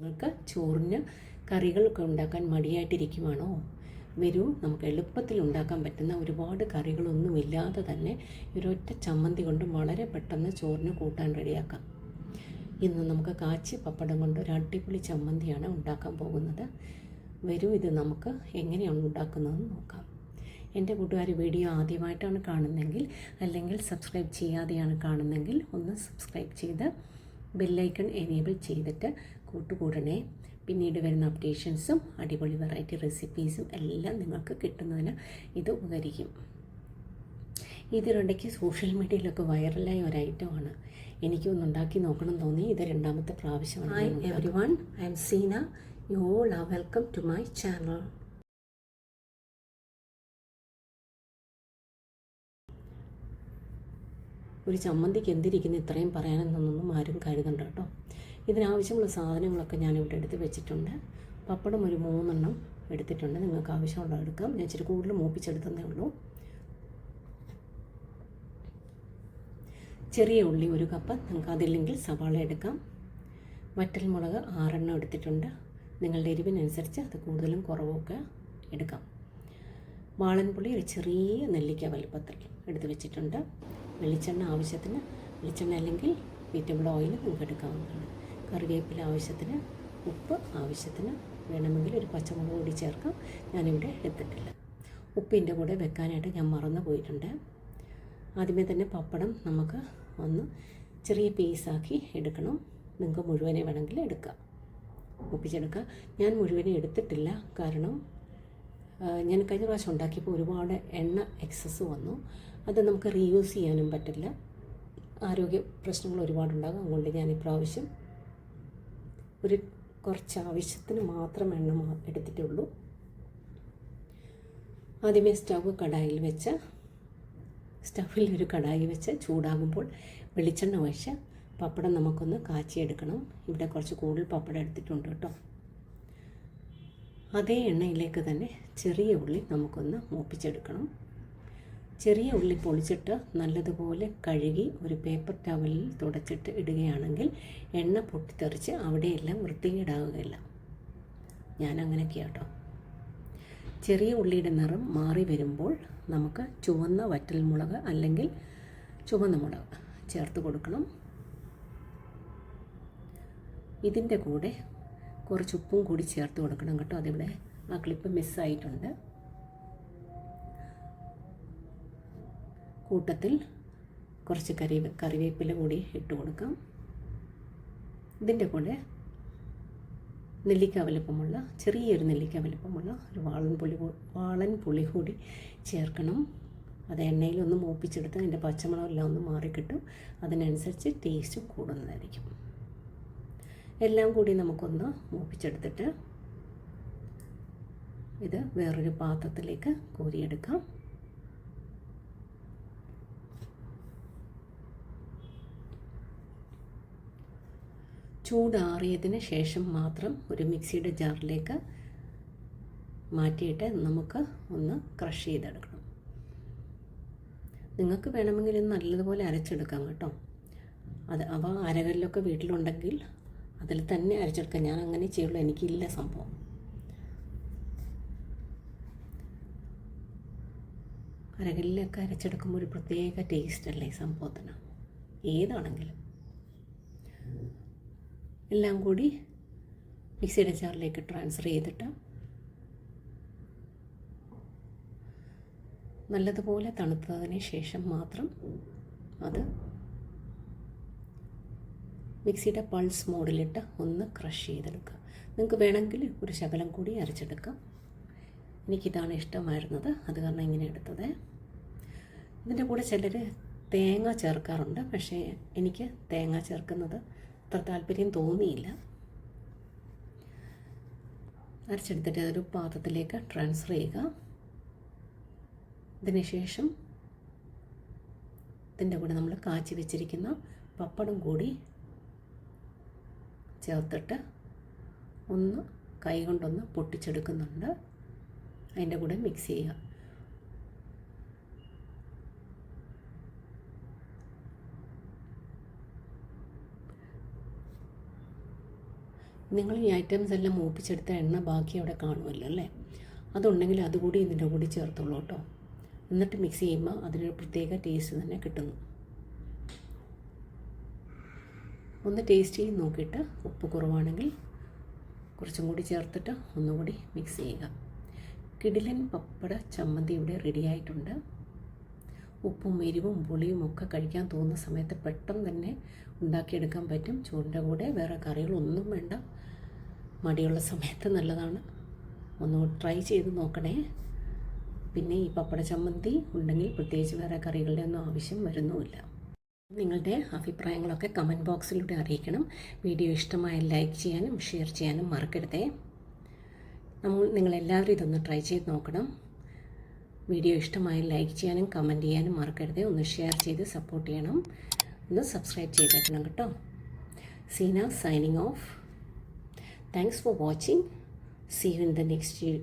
നിങ്ങൾക്ക് ചോറിന് കറികളൊക്കെ ഉണ്ടാക്കാൻ മടിയായിട്ടിരിക്കുവാണോ? വരൂ, നമുക്ക് എളുപ്പത്തിൽ ഉണ്ടാക്കാൻ പറ്റുന്ന ഒരുപാട് കറികളൊന്നുമില്ലാതെ തന്നെ ഒരൊറ്റ ചമ്മന്തി കൊണ്ട് വളരെ പെട്ടെന്ന് ചോറിന് കൂട്ടാൻ റെഡിയാക്കാം. ഇന്ന് നമുക്ക് കാച്ചി പപ്പടം കൊണ്ട് ഒരു അടിപൊളി ചമ്മന്തിയാണ് ഉണ്ടാക്കാൻ പോകുന്നത്. വരൂ, ഇത് നമുക്ക് എങ്ങനെയാണ് ഉണ്ടാക്കുന്നതെന്ന് നോക്കാം. എൻ്റെ കൂട്ടുകാർ വീഡിയോ ആദ്യമായിട്ടാണ് കാണുന്നതെങ്കിൽ അല്ലെങ്കിൽ സബ്സ്ക്രൈബ് ചെയ്യാതെയാണ് കാണുന്നതെങ്കിൽ ഒന്ന് സബ്സ്ക്രൈബ് ചെയ്ത് ബെല്ലൈക്കൺ എനേബിൾ ചെയ്തിട്ട് കൂട്ടുകൂടണേ. പിന്നീട് വരുന്ന അപ്ഡേഷൻസും അടിപൊളി വെറൈറ്റി റെസിപ്പീസും എല്ലാം നിങ്ങൾക്ക് കിട്ടുന്നതിന് ഇത് ഉപകരിക്കും. ഇതിനിടയ്ക്ക് സോഷ്യൽ മീഡിയയിലൊക്കെ വൈറലായ ഒരു ഐറ്റമാണ്. എനിക്കൊന്ന് ഉണ്ടാക്കി നോക്കണം തോന്നി. ഇത് രണ്ടാമത്തെ പ്രാവശ്യമാണ്. Hi everyone, I am Seena. You all are welcome to my channel. ഒരു ചമ്മന്തിക്ക് എന്തിരിക്കുന്നു ഇത്രയും പറയാനെന്നൊന്നും ആരും കരുതണ്ട കേട്ടോ. ഇതിനാവശ്യമുള്ള സാധനങ്ങളൊക്കെ ഞാനിവിടെ എടുത്ത് വെച്ചിട്ടുണ്ട്. പപ്പടം ഒരു 3 എണ്ണം എടുത്തിട്ടുണ്ട്. നിങ്ങൾക്ക് ആവശ്യമുള്ള എടുക്കാം. ഞാൻ ഇച്ചിരി കൂടുതൽ മൂപ്പിച്ചെടുത്തതേ ഉള്ളൂ. ചെറിയ ഉള്ളി 1 കപ്പ്, നിങ്ങൾക്ക് അതില്ലെങ്കിൽ സവാള എടുക്കാം. വറ്റൽമുളക് 6 എണ്ണം എടുത്തിട്ടുണ്ട്. നിങ്ങളുടെ എരിവിനനുസരിച്ച് അത് കൂടുതലും കുറവൊക്കെ എടുക്കാം. വാളൻപുളി ഒരു ചെറിയ നെല്ലിക്ക വലുപ്പത്തിൽ എടുത്ത് വെച്ചിട്ടുണ്ട്. വെളിച്ചെണ്ണ ആവശ്യത്തിന്, വെളിച്ചെണ്ണ അല്ലെങ്കിൽ വെജിറ്റബിൾ ഓയിൽ നിങ്ങൾക്ക് എടുക്കാവുന്നതാണ്. കറിവേപ്പില ആവശ്യത്തിന്, ഉപ്പ് ആവശ്യത്തിന്, വേണമെങ്കിൽ ഒരു പച്ചമുളക് കൂടി ചേർക്കാം. ഞാനിവിടെ എടുത്തിട്ടില്ല. ഉപ്പിൻ്റെ കൂടെ വെക്കാനായിട്ട് ഞാൻ മറന്നു പോയിട്ടുണ്ട്. ആദ്യമേ തന്നെ പപ്പടം നമുക്ക് ഒന്ന് ചെറിയ പീസാക്കി എടുക്കണം. നിങ്ങൾക്ക് മുഴുവനെ വേണമെങ്കിൽ എടുക്കാം, ഒപ്പിച്ചെടുക്കാം. ഞാൻ മുഴുവനെ എടുത്തിട്ടില്ല, കാരണം ഞാൻ കഴിഞ്ഞ പ്രാവശ്യം ഉണ്ടാക്കിയപ്പോൾ ഒരുപാട് എണ്ണ എക്സസ് വന്നു. അത് നമുക്ക് റീയൂസ് ചെയ്യാനും പറ്റില്ല. ആരോഗ്യ പ്രശ്നങ്ങൾ ഒരുപാടുണ്ടാകും. അതുകൊണ്ട് ഞാൻ ഇപ്രാവശ്യം കുറച്ച് ആവശ്യത്തിന് മാത്രം എണ്ണ എടുത്തിട്ടുള്ളൂ. ആദ്യമേ സ്റ്റൗവിൽ ഒരു കടായി വെച്ച് ചൂടാകുമ്പോൾ വെളിച്ചെണ്ണ ഒഴിച്ച് പപ്പടം നമുക്കൊന്ന് കാച്ചിയെടുക്കണം. ഇവിടെ കുറച്ച് കൂടുതൽ പപ്പടം എടുത്തിട്ടുണ്ട് കേട്ടോ. അതേ എണ്ണയിലേക്ക് തന്നെ ചെറിയ ഉള്ളി നമുക്കൊന്ന് മൂപ്പിച്ചെടുക്കണം. ചെറിയ ഉള്ളി പൊളിച്ചിട്ട് നല്ലതുപോലെ കഴുകി ഒരു പേപ്പർ ടവലിൽ തുടച്ചിട്ട് ഇടുകയാണെങ്കിൽ എണ്ണ പൊട്ടിത്തെറിച്ച് അവിടെയെല്ലാം വൃത്തികേടാവുകയില്ല. ഞാൻ അങ്ങനെയൊക്കെയാണ് കേട്ടോ. ചെറിയ ഉള്ളിയുടെ നിറം മാറി വരുമ്പോൾ നമുക്ക് ചുവന്ന വറ്റൽമുളക് അല്ലെങ്കിൽ ചുവന്ന മുളക് ചേർത്ത് കൊടുക്കണം. ഇതിൻ്റെ കൂടെ കുറച്ച് ഉപ്പും കൂടി ചേർത്ത് കൊടുക്കണം കേട്ടോ. അതിവിടെ ആ ക്ലിപ്പ് മിസ്സായിട്ടുണ്ട്. കൂട്ടത്തിൽ കുറച്ച് കറിവേപ്പില കൂടി ഇട്ട് കൊടുക്കാം. ഇതിൻ്റെ കൂടെ ചെറിയൊരു നെല്ലിക്ക വലിപ്പമുള്ള ഒരു വാളൻ പുളി കൂടി ചേർക്കണം. അത് എണ്ണയിലൊന്ന് മൂപ്പിച്ചെടുത്ത് അതിൻ്റെ പച്ചമണമെല്ലാം ഒന്ന് മാറിക്കിട്ടും. അതിനനുസരിച്ച് ടേസ്റ്റും കൂടുന്നതായിരിക്കും. എല്ലാം കൂടി നമുക്കൊന്ന് മൂപ്പിച്ചെടുത്തിട്ട് ഇത് വേറൊരു പാത്രത്തിലേക്ക് കോരിയെടുക്കാം. ചൂടാറിയതിന് ശേഷം മാത്രം ഒരു മിക്സിയുടെ ജാറിലേക്ക് മാറ്റിയിട്ട് നമുക്ക് ഒന്ന് ക്രഷ് ചെയ്തെടുക്കണം. നിങ്ങൾക്ക് വേണമെങ്കിൽ നല്ലതുപോലെ അരച്ചെടുക്കാം കേട്ടോ. അരകല്ലൊക്കെ വീട്ടിലുണ്ടെങ്കിൽ അതിൽ തന്നെ അരച്ചെടുക്കാം. ഞാൻ അങ്ങനെ ചെയ്യുള്ളൂ, എനിക്കില്ല സംഭവം. അരകല്ലൊക്കെ അരച്ചെടുക്കുമ്പോൾ ഒരു പ്രത്യേക ടേസ്റ്റ് അല്ലേ ഈ സംഭവത്തിന്, ഏതാണെങ്കിലും. എല്ലാം കൂടി മിക്സിയുടെ ജാറിലേക്ക് ട്രാൻസ്ഫർ ചെയ്തിട്ട് നല്ലതുപോലെ തണുത്തതിന് ശേഷം മാത്രം അത് മിക്സിയുടെ പൾസ് മോഡിലിട്ട് ഒന്ന് ക്രഷ് ചെയ്തെടുക്കുക. നിങ്ങൾക്ക് വേണമെങ്കിൽ ഒരു ശകലം കൂടി അരച്ചെടുക്കാം. എനിക്കിതാണ് ഇഷ്ടമായിരുന്നത്, അത് കാരണം ഇങ്ങനെ എടുത്തത്. ഇതിൻ്റെ കൂടെ ചിലർ തേങ്ങ ചേർക്കാറുണ്ട്, പക്ഷേ എനിക്ക് തേങ്ങ ചേർക്കുന്നത് അത്ര താല്പര്യം തോന്നിയില്ല. അരച്ചെടുത്തിട്ട് അതൊരു പാത്രത്തിലേക്ക് ട്രാൻസ്ഫർ ചെയ്യുക. ഇതിനുശേഷം ഇതിൻ്റെ കൂടെ നമ്മൾ കാച്ചി വെച്ചിരിക്കുന്ന പപ്പടം കൂടി ചേർത്തിട്ട് ഒന്ന് കൈ കൊണ്ടൊന്ന് പൊട്ടിച്ചെടുക്കുന്നുണ്ട്. അതിൻ്റെ കൂടെ മിക്സ് ചെയ്യുക. നിങ്ങൾ ഈ ഐറ്റംസ് എല്ലാം മൂപ്പിച്ചെടുത്ത എണ്ണ ബാക്കി അവിടെ കാണുമല്ലോ അല്ലേ, അതുണ്ടെങ്കിൽ അതുകൂടി ഇതിൻ്റെ കൂടി ചേർത്തോളൂ കേട്ടോ. എന്നിട്ട് മിക്സ് ചെയ്യുമ്പോൾ അതിനൊരു പ്രത്യേക ടേസ്റ്റ് തന്നെ കിട്ടുന്നു. ഒന്ന് ടേസ്റ്റ് ചെയ്ത് നോക്കിയിട്ട് ഉപ്പ് കുറവാണെങ്കിൽ കുറച്ചും കൂടി ചേർത്തിട്ട് ഒന്നുകൂടി മിക്സ് ചെയ്യുക. കിടിലൻ പപ്പട ചമ്മന്തി ഇവിടെ റെഡിയായിട്ടുണ്ട്. ഉപ്പും എരിവും പുളിയും ഒക്കെ കഴിക്കാൻ തോന്നുന്ന സമയത്ത് പെട്ടെന്ന് തന്നെ ഉണ്ടാക്കിയെടുക്കാൻ പറ്റും. ചോറിൻ്റെ കൂടെ വേറെ കറികളൊന്നും വേണ്ട. മടിയുള്ള സമയത്ത് നല്ലതാണ്. ഒന്ന് ട്രൈ ചെയ്ത് നോക്കണേ. പിന്നെ ഈ പപ്പട ചമ്മന്തി ഉണ്ടെങ്കിൽ പ്രത്യേകിച്ച് വേറെ കറികളുടെ ഒന്നും ആവശ്യം വരുന്നുമില്ല. നിങ്ങളുടെ അഭിപ്രായങ്ങളൊക്കെ കമൻറ്റ് ബോക്സിലൂടെ അറിയിക്കണം. വീഡിയോ ഇഷ്ടമായ ലൈക്ക് ചെയ്യാനും ഷെയർ ചെയ്യാനും മറക്കരുതേ. നിങ്ങളെല്ലാവരും ഇതൊന്ന് ട്രൈ ചെയ്ത് നോക്കണം. വീഡിയോ ഇഷ്ടമായ ലൈക്ക് ചെയ്യാനും കമൻറ്റ് ചെയ്യാനും മറക്കരുതേ. ഒന്ന് ഷെയർ ചെയ്ത് സപ്പോർട്ട് ചെയ്യണം. ഒന്ന് സബ്സ്ക്രൈബ് ചെയ്തേക്കണം കേട്ടോ. Seena signing off. Thanks for watching. See you in the next video.